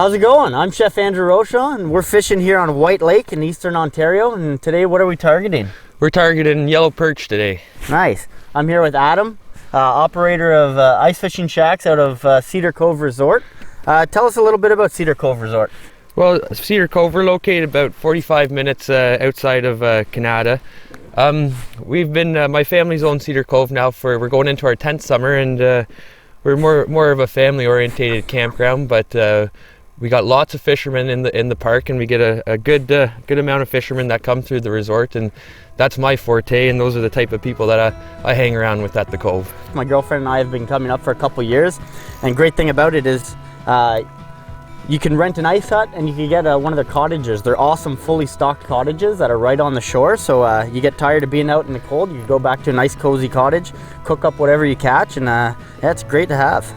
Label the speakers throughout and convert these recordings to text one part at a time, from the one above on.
Speaker 1: How's it going? I'm Chef Andrew Rocha, and we're fishing here on White Lake in Eastern Ontario. And today, what are we targeting?
Speaker 2: We're targeting yellow perch today.
Speaker 1: Nice. I'm here with Adam, operator of ice fishing shacks out of Cedar Cove Resort. Tell us a little bit about Cedar Cove Resort.
Speaker 2: Well, Cedar Cove, we're located about 45 minutes outside of Canada. We've been, my family's owned Cedar Cove now we're going into our 10th summer, and we're more of a family-orientated campground, but we got lots of fishermen in the park, and we get a good amount of fishermen that come through the resort, and that's my forte, and those are the type of people that I hang around with at the Cove.
Speaker 1: My girlfriend and I have been coming up for a couple years, and great thing about it is you can rent an ice hut and you can get one of their cottages. They're awesome, fully stocked cottages that are right on the shore, so you get tired of being out in the cold, you can go back to a nice cozy cottage, cook up whatever you catch, and yeah, it's great to have.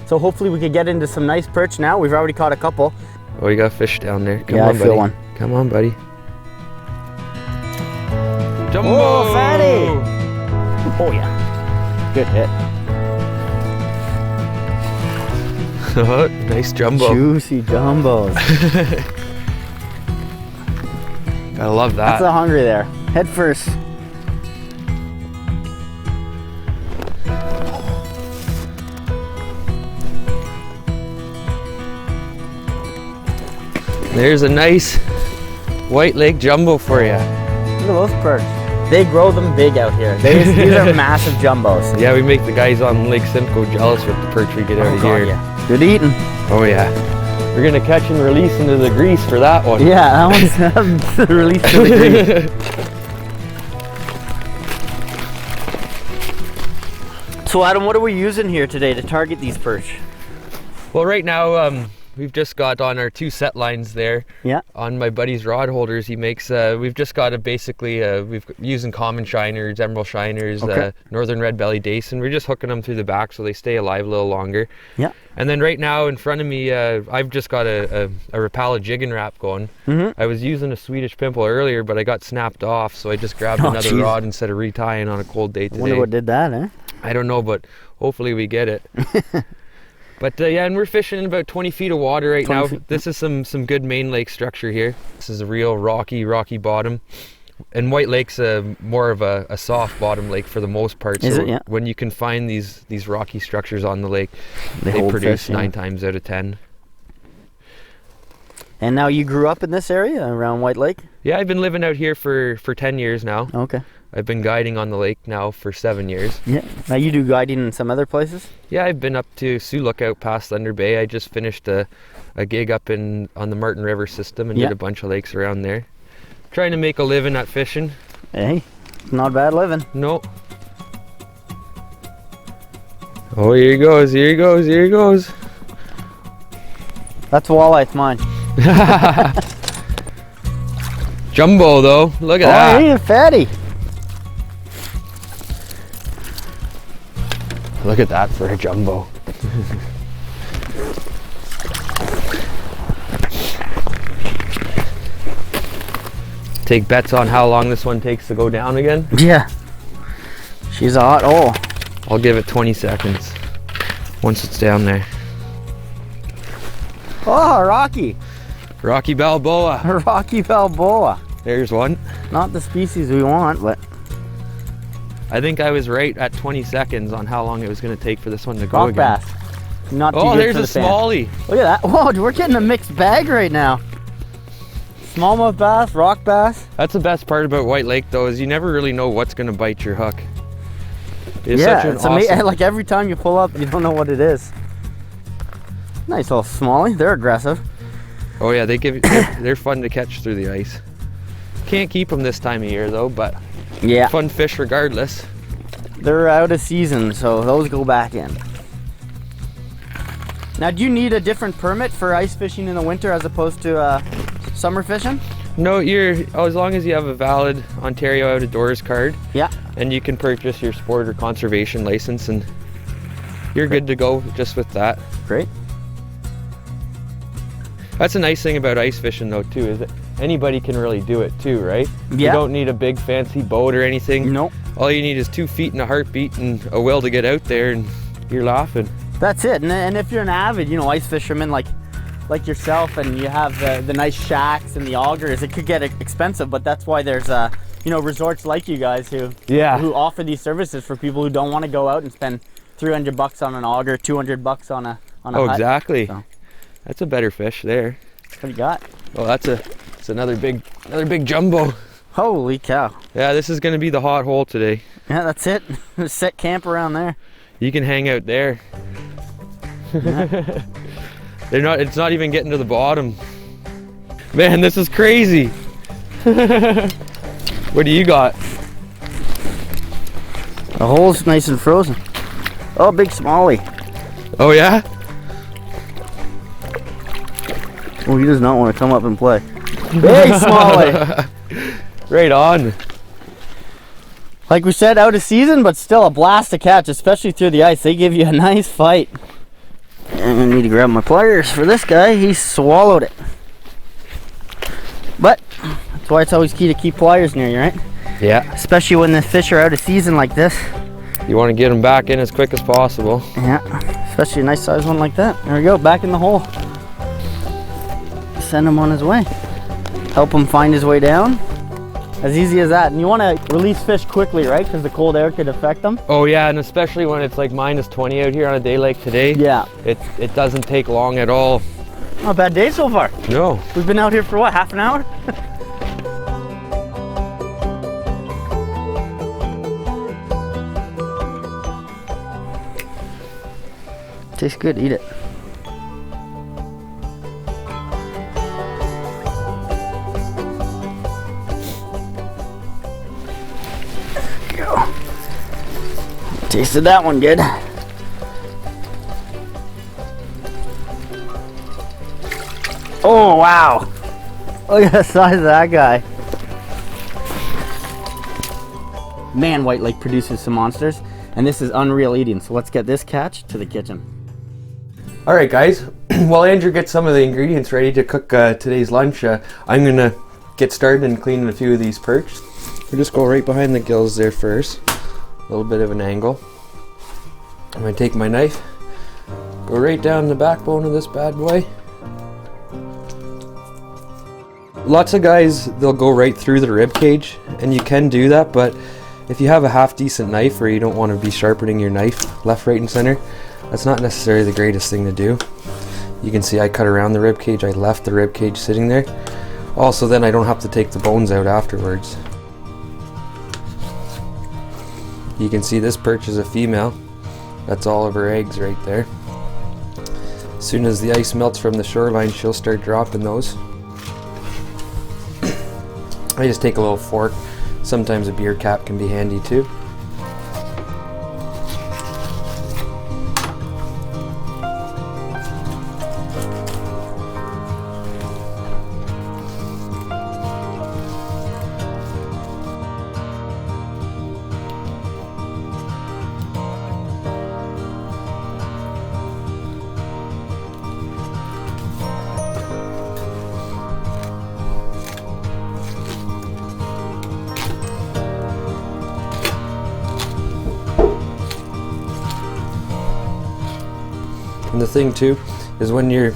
Speaker 1: So hopefully we could get into some nice perch now. We've already caught a couple.
Speaker 2: Oh, you got fish down there. Come
Speaker 1: on,
Speaker 2: buddy.
Speaker 1: I feel one.
Speaker 2: Come on, buddy. Jumbo!
Speaker 1: Oh, fatty! Oh yeah, good hit.
Speaker 2: Oh, nice jumbo.
Speaker 1: Juicy jumbos.
Speaker 2: Gotta love that.
Speaker 1: That's a hungry there. Head first.
Speaker 2: There's a nice White Lake jumbo for you.
Speaker 1: Look at those perch. They grow them big out here. These are massive jumbos.
Speaker 2: Yeah, we make the guys on Lake Simcoe jealous with the perch we get out of here.
Speaker 1: Yeah. Good eating.
Speaker 2: Oh yeah. We're gonna catch and release into the grease for that one.
Speaker 1: Yeah, that one's released to the grease. So Adam, what are we using here today to target these perch?
Speaker 2: Well, right now we've just got on our 2 set lines there.
Speaker 1: Yeah.
Speaker 2: On my buddy's rod holders, he makes. We've just got we've using common shiners, emerald shiners,
Speaker 1: okay.
Speaker 2: Northern red belly dace, and we're just hooking them through the back so they stay alive a little longer.
Speaker 1: Yeah.
Speaker 2: And then right now in front of me, I've just got a Rapala jigging wrap going. Mm-hmm. I was using a Swedish pimple earlier, but I got snapped off, so I just grabbed another rod instead of retying on a cold day today.
Speaker 1: I wonder what did that, eh?
Speaker 2: I don't know, but hopefully we get it. But yeah, and we're fishing in about 20 feet of water right now. This is some good main lake structure here. This is a real rocky bottom. And White Lake's more of a soft bottom lake for the most part.
Speaker 1: Is
Speaker 2: so
Speaker 1: it? Yeah.
Speaker 2: When you can find these rocky structures on the lake, they produce fish, 9 times out of 10.
Speaker 1: And now you grew up in this area around White Lake?
Speaker 2: Yeah, I've been living out here for 10 years now.
Speaker 1: Okay.
Speaker 2: I've been guiding on the lake now for 7 years.
Speaker 1: Yeah. Now you do guiding in some other places?
Speaker 2: Yeah, I've been up to Sioux Lookout past Thunder Bay. I just finished a gig up on the Martin River system and did a bunch of lakes around there. Trying to make a living at fishing.
Speaker 1: Hey, not bad living.
Speaker 2: No. Oh, here he goes, here he goes, here he goes.
Speaker 1: That's walleye, it's mine.
Speaker 2: Jumbo though, look at that.
Speaker 1: Oh, he's a fatty.
Speaker 2: Look at that for a jumbo. Take bets on how long this one takes to go down again?
Speaker 1: Yeah. She's a hot hole.
Speaker 2: I'll give it 20 seconds once it's down there.
Speaker 1: Oh, Rocky.
Speaker 2: Rocky Balboa.
Speaker 1: Rocky Balboa.
Speaker 2: There's one.
Speaker 1: Not the species we want, but...
Speaker 2: I think I was right at 20 seconds on how long it was going to take for this one to go
Speaker 1: rock
Speaker 2: again.
Speaker 1: bass. Not too
Speaker 2: oh,
Speaker 1: good
Speaker 2: there's
Speaker 1: for the
Speaker 2: a smallie.
Speaker 1: Look at that. Whoa, we're getting a mixed bag right now. Smallmouth bass, rock bass.
Speaker 2: That's the best part about White Lake though, is you never really know what's going to bite your hook. It's
Speaker 1: yeah,
Speaker 2: such an
Speaker 1: it's
Speaker 2: awesome...
Speaker 1: amazing. Like every time you pull up, you don't know what it is. Nice little smallie. They're aggressive.
Speaker 2: Oh yeah, they're fun to catch through the ice. Can't keep them this time of year though, but
Speaker 1: yeah,
Speaker 2: fun fish regardless.
Speaker 1: They're out of season, so those go back in. Now, do you need a different permit for ice fishing in the winter as opposed to summer fishing?
Speaker 2: No, as long as you have a valid Ontario out of doors card.
Speaker 1: Yeah.
Speaker 2: And you can purchase your sport or conservation license, and you're good to go just with that.
Speaker 1: Great.
Speaker 2: That's a nice thing about ice fishing though too, is that anybody can really do it too, right?
Speaker 1: Yeah.
Speaker 2: You don't need a big fancy boat or anything.
Speaker 1: Nope.
Speaker 2: All you need is 2 feet and a heartbeat and a will to get out there, and you're laughing.
Speaker 1: That's it. And if you're an avid, ice fisherman, like like yourself and you have the nice shacks and the augers, it could get expensive, but that's why there's you know, resorts like you guys who offer these services for people who don't want to go out and spend $300 on an auger, $200 on a
Speaker 2: Oh,
Speaker 1: hut.
Speaker 2: exactly.
Speaker 1: So,
Speaker 2: That's a better fish there.
Speaker 1: what do you got?
Speaker 2: Oh, that's another big jumbo.
Speaker 1: Holy cow.
Speaker 2: Yeah, this is gonna be the hot hole today.
Speaker 1: Yeah, that's it. Set camp around there.
Speaker 2: You can hang out there.
Speaker 1: Yeah.
Speaker 2: It's not even getting to the bottom. Man, this is crazy. What do you got?
Speaker 1: The hole's nice and frozen. Oh, big smallie.
Speaker 2: Oh yeah?
Speaker 1: Oh, he does not want to come up and play. Big smallie.
Speaker 2: Right on.
Speaker 1: Like we said, out of season, but still a blast to catch, especially through the ice. They give you a nice fight. And I need to grab my pliers for this guy. He swallowed it. But that's why it's always key to keep pliers near you, right?
Speaker 2: Yeah.
Speaker 1: Especially when the fish are out of season like this.
Speaker 2: You want to get them back in as quick as possible.
Speaker 1: Yeah, especially a nice size one like that. There we go, back in the hole. Send him on his way. Help him find his way down. As easy as that. And you want to release fish quickly, right? Because the cold air could affect them.
Speaker 2: Oh yeah, and especially when it's like -20 out here on a day like today.
Speaker 1: Yeah.
Speaker 2: It doesn't take long at all.
Speaker 1: Not a bad day so far.
Speaker 2: No.
Speaker 1: We've been out here for what, half an hour? Tastes good, eat it. Go. Tasted that one good. Oh wow! Look at the size of that guy. Man, White Lake produces some monsters, and this is unreal eating. So let's get this catch to the kitchen.
Speaker 2: All right, guys. While Andrew gets some of the ingredients ready to cook today's lunch, I'm gonna get started and cleaning a few of these perch. We'll just go right behind the gills there first. A little bit of an angle. I'm gonna take my knife, go right down the backbone of this bad boy. Lots of guys, they'll go right through the rib cage, and you can do that, but if you have a half decent knife or you don't want to be sharpening your knife left, right, and center, that's not necessarily the greatest thing to do. You can see I cut around the rib cage, I left the rib cage sitting there. Also, then I don't have to take the bones out afterwards. You can see this perch is a female. That's all of her eggs right there. As soon as the ice melts from the shoreline, she'll start dropping those. I just take a little fork. Sometimes a beer cap can be handy too. And the thing too is when you're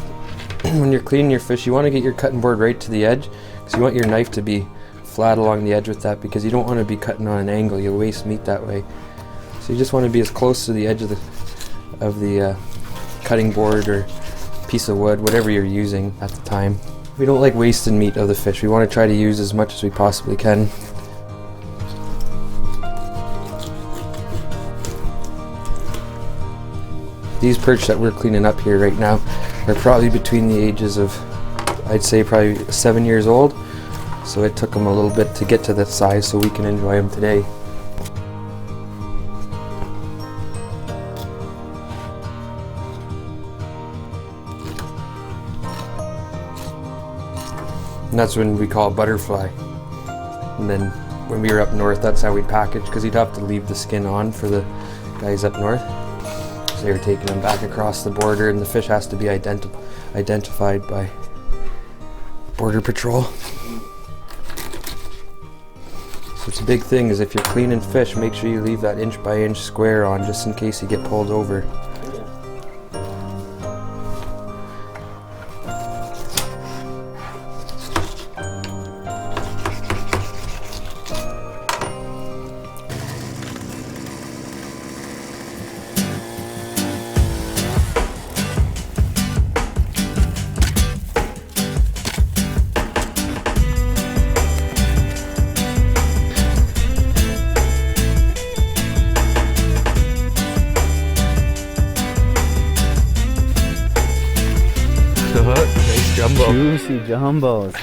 Speaker 2: cleaning your fish, you want to get your cutting board right to the edge, because you want your knife to be flat along the edge with that, because you don't want to be cutting on an angle. You'll waste meat that way. So you just want to be as close to the edge of the cutting board or piece of wood, whatever you're using at the time. We don't like wasting meat of the fish. We want to try to use as much as we possibly can. These perch that we're cleaning up here right now are probably between the ages of, I'd say probably 7 years old. So it took them a little bit to get to this size so we can enjoy them today. And that's when we call it butterfly. And then when we were up north, that's how we'd package, because you'd have to leave the skin on for the guys up north. So they were taking them back across the border, and the fish has to be identified by Border Patrol. So it's a big thing, is if you're cleaning fish, make sure you leave that inch by inch square on, just in case you get pulled over. Nice jumbo.
Speaker 1: Juicy jumbos.